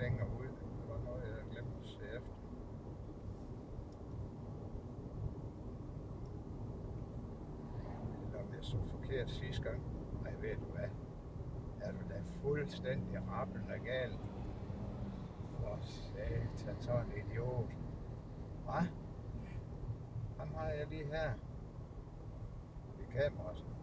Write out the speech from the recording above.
længere ud. Det var noget, jeg havde glemt at se efter. Eller om jeg så forkert sidste gang. Nej, ved du hvad? Er du da fuldstændig rappelende gal? For satan, sådan en idiot. Hvad? Ham har jeg lige her i kameraet.